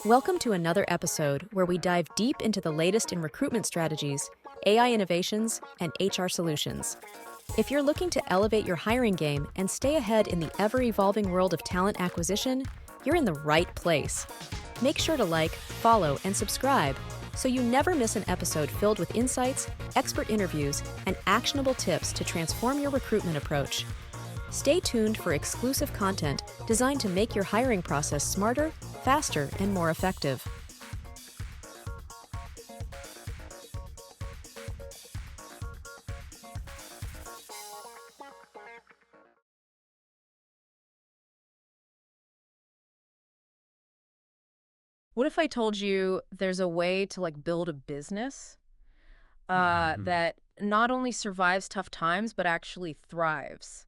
Welcome to another episode where we dive deep into the latest in recruitment strategies, AI innovations, and HR solutions. If you're looking to elevate your hiring game and stay ahead in the ever-evolving world of talent acquisition, you're in the right place. Make sure to like, follow, and subscribe so you never miss an episode filled with insights, expert interviews, and actionable tips to transform your recruitment approach. Stay tuned for exclusive content designed to make your hiring process smarter, faster, and more effective. What if I told you there's a way to build a business that not only survives tough times, but actually thrives?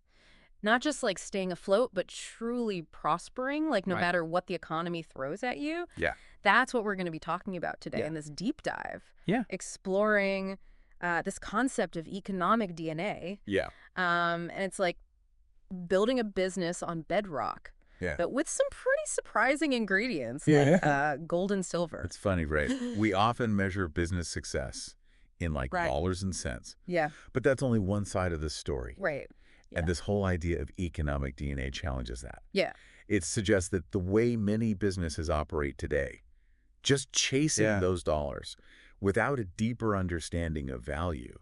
Not just staying afloat, but truly prospering, no Right. matter what the economy throws at you. Yeah. That's what we're going to be talking about today Yeah. in this deep dive. Yeah. Exploring this concept of economic DNA. Yeah. And it's like building a business on bedrock. Yeah. But with some pretty surprising ingredients like gold and silver. It's funny, right? We often measure business success in Right. dollars and cents, Yeah, but that's only one side of the story. right. Yeah. And this whole idea of economic DNA challenges that. Yeah. It suggests that the way many businesses operate today, just chasing those dollars without a deeper understanding of value,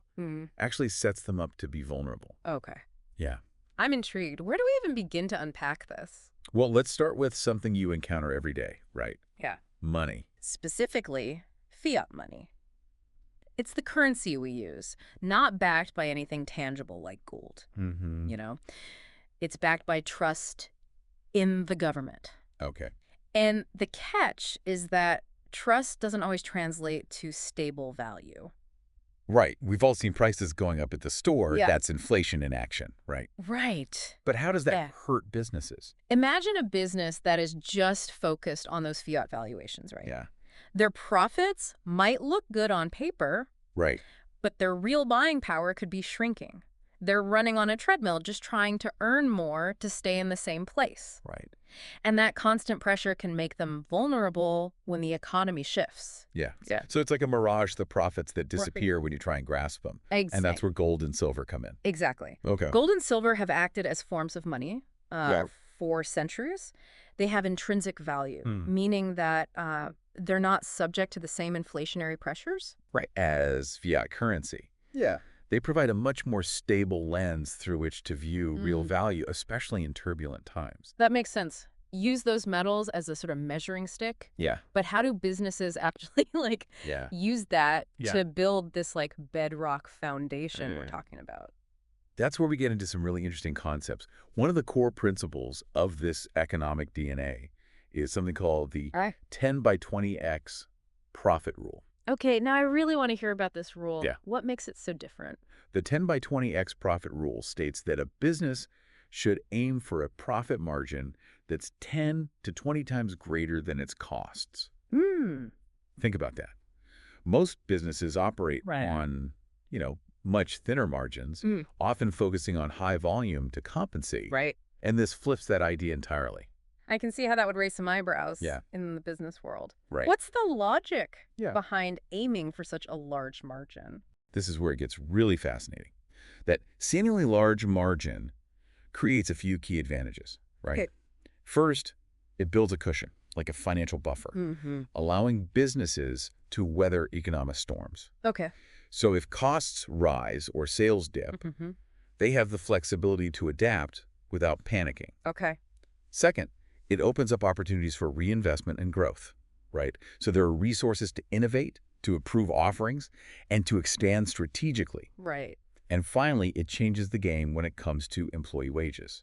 actually sets them up to be vulnerable. Okay. Yeah. I'm intrigued. Where do we even begin to unpack this? Well, let's start with something you encounter every day, right? Yeah. Money. Specifically, fiat money. It's the currency we use, not backed by anything tangible like gold. Mm-hmm. It's backed by trust in the government. Okay. And the catch is that trust doesn't always translate to stable value. Right. We've all seen prices going up at the store. Yeah. That's inflation in action, right? Right. But how does that Yeah. hurt businesses? Imagine a business that is just focused on those fiat valuations, right? Yeah. Their profits might look good on paper, Right. but their real buying power could be shrinking. They're running on a treadmill just trying to earn more to stay in the same place. Right. And that constant pressure can make them vulnerable when the economy shifts. Yeah. Yeah. So it's like a mirage, the profits that disappear when you try and grasp them. And that's where gold and silver come in. Exactly. Okay. Gold and silver have acted as forms of money for centuries. They have intrinsic value, meaning that they're not subject to the same inflationary pressures. Right. As fiat currency. Yeah. They provide a much more stable lens through which to view real value, especially in turbulent times. That makes sense. Use those metals as a sort of measuring stick. Yeah. But how do businesses actually Yeah. use that Yeah. to build this bedrock foundation we're Yeah. talking about? That's where we get into some really interesting concepts. One of the core principles of this economic DNA is something called the 10 by 20x profit rule. Okay, now I really want to hear about this rule. Yeah. What makes it so different? The 10 by 20x profit rule states that a business should aim for a profit margin that's 10 to 20 times greater than its costs. Think about that. Most businesses operate on, much thinner margins, often focusing on high volume to compensate. Right. And this flips that idea entirely. I can see how that would raise some eyebrows Yeah. in the business world. Right. What's the logic Yeah. behind aiming for such a large margin? This is where it gets really fascinating. That seemingly large margin creates a few key advantages, right? Okay. First, it builds a cushion, like a financial buffer, allowing businesses to weather economic storms. Okay. So if costs rise or sales dip, they have the flexibility to adapt without panicking. Okay. Second, it opens up opportunities for reinvestment and growth, right? So there are resources to innovate, to improve offerings, and to expand strategically. Right. And finally, it changes the game when it comes to employee wages.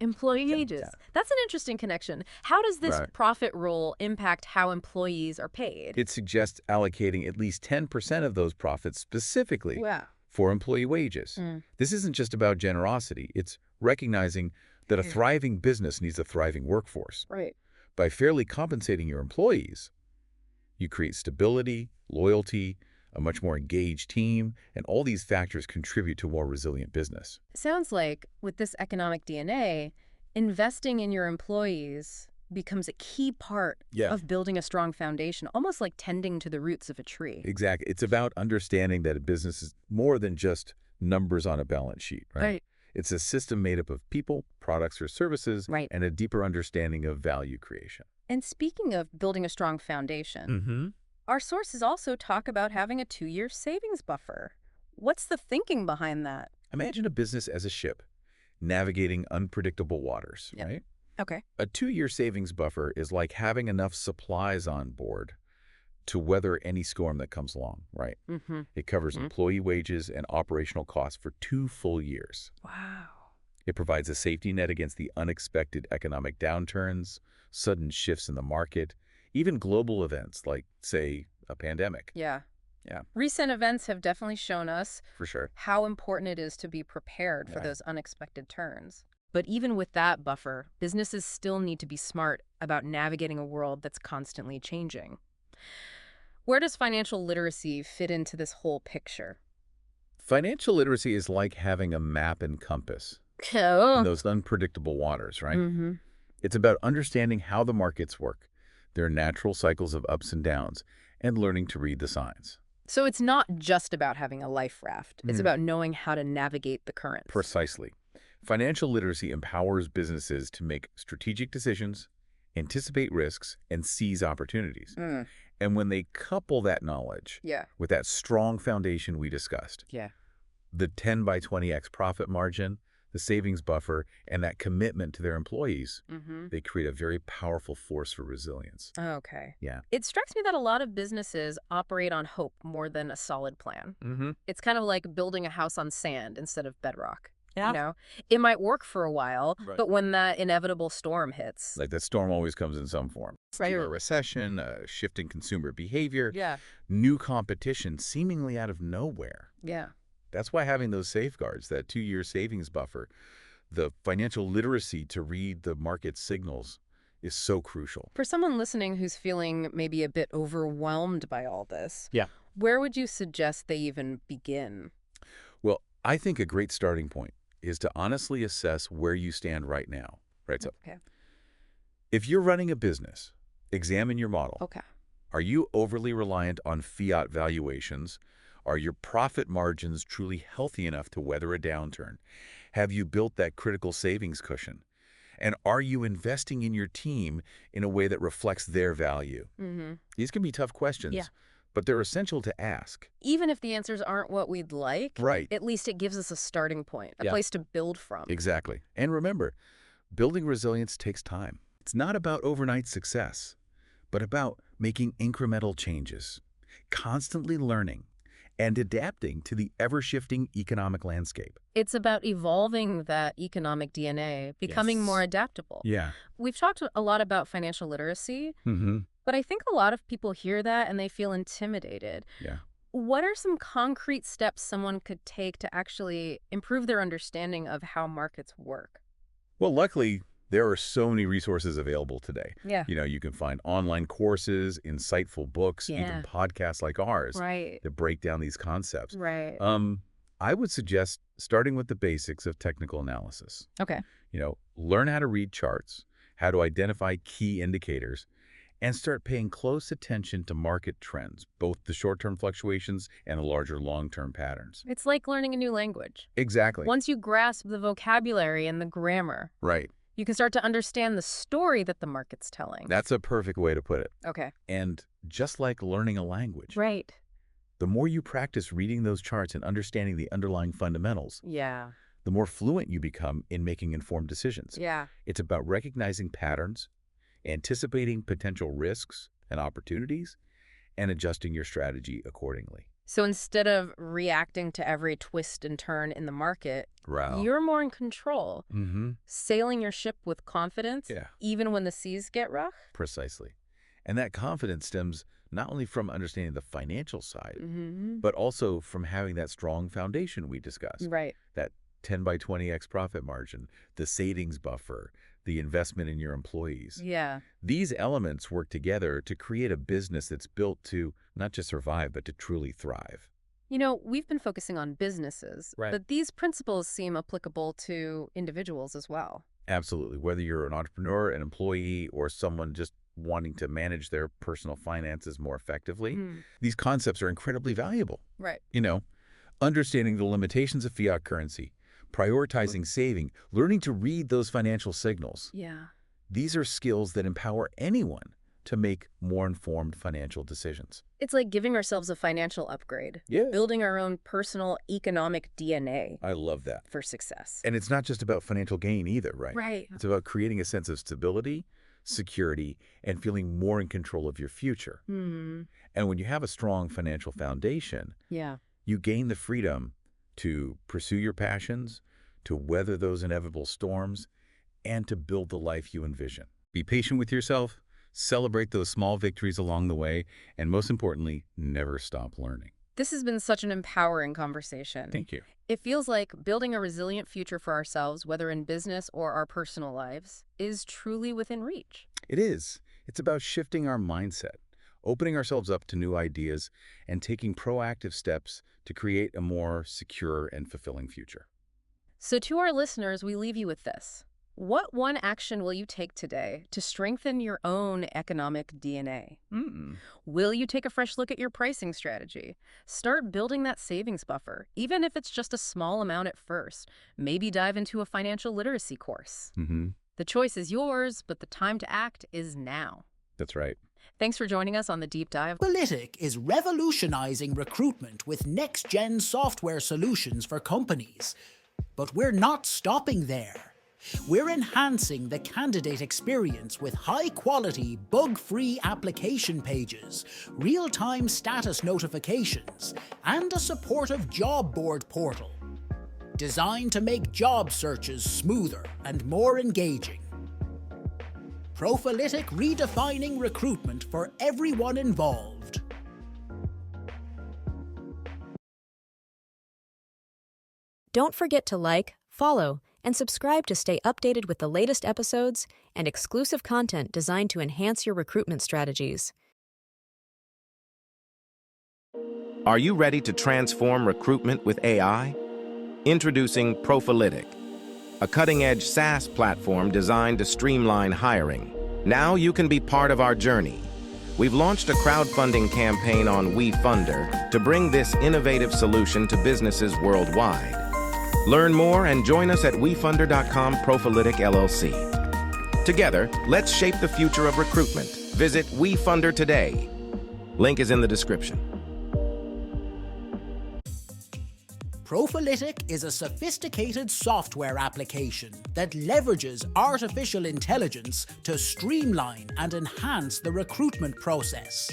Employee wages. That's an interesting connection. How does this Right. profit rule impact how employees are paid? It suggests allocating at least 10% of those profits specifically for employee wages. This isn't just about generosity. It's recognizing that a thriving business needs a thriving workforce. Right. By fairly compensating your employees, you create stability, loyalty, a much more engaged team, and all these factors contribute to a more resilient business. Sounds like with this economic DNA, investing in your employees becomes a key part Yeah. of building a strong foundation, almost like tending to the roots of a tree. Exactly. It's about understanding that a business is more than just numbers on a balance sheet, right? Right. It's a system made up of people, products, or services, Right. and a deeper understanding of value creation. And speaking of building a strong foundation, our sources also talk about having a 2-year savings buffer. What's the thinking behind that? Imagine a business as a ship navigating unpredictable waters, Yep. right? Okay. A 2-year savings buffer is like having enough supplies on board to weather any storm that comes along, right? Mm-hmm. It covers Mhm. employee wages and operational costs for 2 full years. Wow. It provides a safety net against the unexpected economic downturns, sudden shifts in the market, even global events like, say, a pandemic. Yeah. Yeah. Recent events have definitely shown us For sure. how important it is to be prepared for Yeah. those unexpected turns. But even with that buffer, businesses still need to be smart about navigating a world that's constantly changing. Where does financial literacy fit into this whole picture? Financial literacy is like having a map and compass in Oh. those unpredictable waters, right? Mm-hmm. It's about understanding how the markets work, their natural cycles of ups and downs, and learning to read the signs. So it's not just about having a life raft. It's Mm. about knowing how to navigate the currents. Precisely. Financial literacy empowers businesses to make strategic decisions, anticipate risks, and seize opportunities. Mm. And when they couple that knowledge Yeah. with that strong foundation we discussed, Yeah. the 10 by 20x profit margin, the savings buffer, and that commitment to their employees, Mm-hmm. they create a very powerful force for resilience. Okay. Yeah. It strikes me that a lot of businesses operate on hope more than a solid plan. Mm-hmm. It's kind of like building a house on sand instead of bedrock. Yeah. You know, it might work for a while, Right. but when that inevitable storm hits. Like that storm always comes in some form. Right. A recession, a shift in consumer behavior, Yeah. new competition seemingly out of nowhere. Yeah. That's why having those safeguards, that 2-year savings buffer, the financial literacy to read the market signals is so crucial. For someone listening who's feeling maybe a bit overwhelmed by all this, Yeah. where would you suggest they even begin? Well, I think a great starting point is to honestly assess where you stand right now. Right. So Okay. if you're running a business, examine your model. Okay. Are you overly reliant on fiat valuations? Are your profit margins truly healthy enough to weather a downturn? Have you built that critical savings cushion? And are you investing in your team in a way that reflects their value? Mm-hmm. These can be tough questions, Yeah. but they're essential to ask. Even if the answers aren't what we'd like, Right. at least it gives us a starting point, a Yeah. place to build from. Exactly. And remember, building resilience takes time. It's not about overnight success, but about making incremental changes, constantly learning, and adapting to the ever-shifting economic landscape. It's about evolving that economic DNA, becoming Yes. more adaptable. Yeah. We've talked a lot about financial literacy, Mm-hmm. but I think a lot of people hear that and they feel intimidated. Yeah. What are some concrete steps someone could take to actually improve their understanding of how markets work? Well, luckily, there are so many resources available today. Yeah. You can find online courses, insightful books, Yeah. even podcasts like ours Right. that break down these concepts. Right. I would suggest starting with the basics of technical analysis. Okay. Learn how to read charts, how to identify key indicators, and start paying close attention to market trends, both the short-term fluctuations and the larger long-term patterns. It's like learning a new language. Exactly. Once you grasp the vocabulary and the grammar, Right. you can start to understand the story that the market's telling. That's a perfect way to put it. Okay. And just like learning a language, Right. the more you practice reading those charts and understanding the underlying fundamentals, Yeah. the more fluent you become in making informed decisions. Yeah. It's about recognizing patterns, anticipating potential risks and opportunities, and adjusting your strategy accordingly. So instead of reacting to every twist and turn in the market, Wow. you're more in control, Mm-hmm. sailing your ship with confidence, Yeah. even when the seas get rough. Precisely. And that confidence stems not only from understanding the financial side, Mm-hmm. but also from having that strong foundation we discussed. Right. That 10 by 20x profit margin, the savings buffer, the investment in your employees. Yeah. These elements work together to create a business that's built to not just survive, but to truly thrive. We've been focusing on businesses, Right. but these principles seem applicable to individuals as well. Absolutely. Whether you're an entrepreneur, an employee, or someone just wanting to manage their personal finances more effectively, these concepts are incredibly valuable. Right. Understanding the limitations of fiat currency, prioritizing saving, learning to read those financial signals. Yeah. These are skills that empower anyone to make more informed financial decisions. It's like giving ourselves a financial upgrade. Yeah. Building our own personal economic DNA I love that. for success. And it's not just about financial gain either, right? Right. It's about creating a sense of stability, security, and feeling more in control of your future. And when you have a strong financial foundation, Yeah. you gain the freedom to pursue your passions, to weather those inevitable storms, and to build the life you envision. Be patient with yourself, celebrate those small victories along the way, and most importantly, never stop learning. This has been such an empowering conversation. Thank you. It feels like building a resilient future for ourselves, whether in business or our personal lives, is truly within reach. It is. It's about shifting our mindset, opening ourselves up to new ideas, and taking proactive steps to create a more secure and fulfilling future. So to our listeners, we leave you with this. What one action will you take today to strengthen your own economic DNA? Will you take a fresh look at your pricing strategy? Start building that savings buffer, even if it's just a small amount at first. Maybe dive into a financial literacy course. The choice is yours, but the time to act is now. That's right. Thanks for joining us on the Deep Dive. Profalytic is revolutionizing recruitment with next-gen software solutions for companies. But we're not stopping there. We're enhancing the candidate experience with high-quality, bug-free application pages, real-time status notifications, and a supportive job board portal, designed to make job searches smoother and more engaging. Profalytic redefining recruitment for everyone involved. Don't forget to like, follow, and subscribe to stay updated with the latest episodes and exclusive content designed to enhance your recruitment strategies. Are you ready to transform recruitment with AI? Introducing Profalytic, a cutting-edge SaaS platform designed to streamline hiring. Now you can be part of our journey. We've launched a crowdfunding campaign on WeFunder to bring this innovative solution to businesses worldwide. Learn more and join us at wefunder.com Profalytic LLC. Together, let's shape the future of recruitment. Visit WeFunder today. Link is in the description. Profalytic is a sophisticated software application that leverages artificial intelligence to streamline and enhance the recruitment process.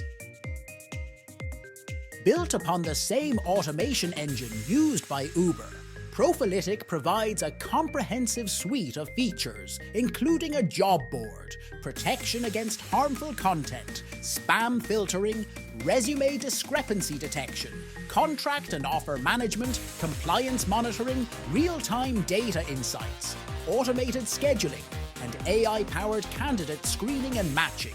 Built upon the same automation engine used by Uber, Profalytic provides a comprehensive suite of features, including a job board, protection against harmful content, spam filtering, resume discrepancy detection, contract and offer management, compliance monitoring, real-time data insights, automated scheduling, and AI-powered candidate screening and matching.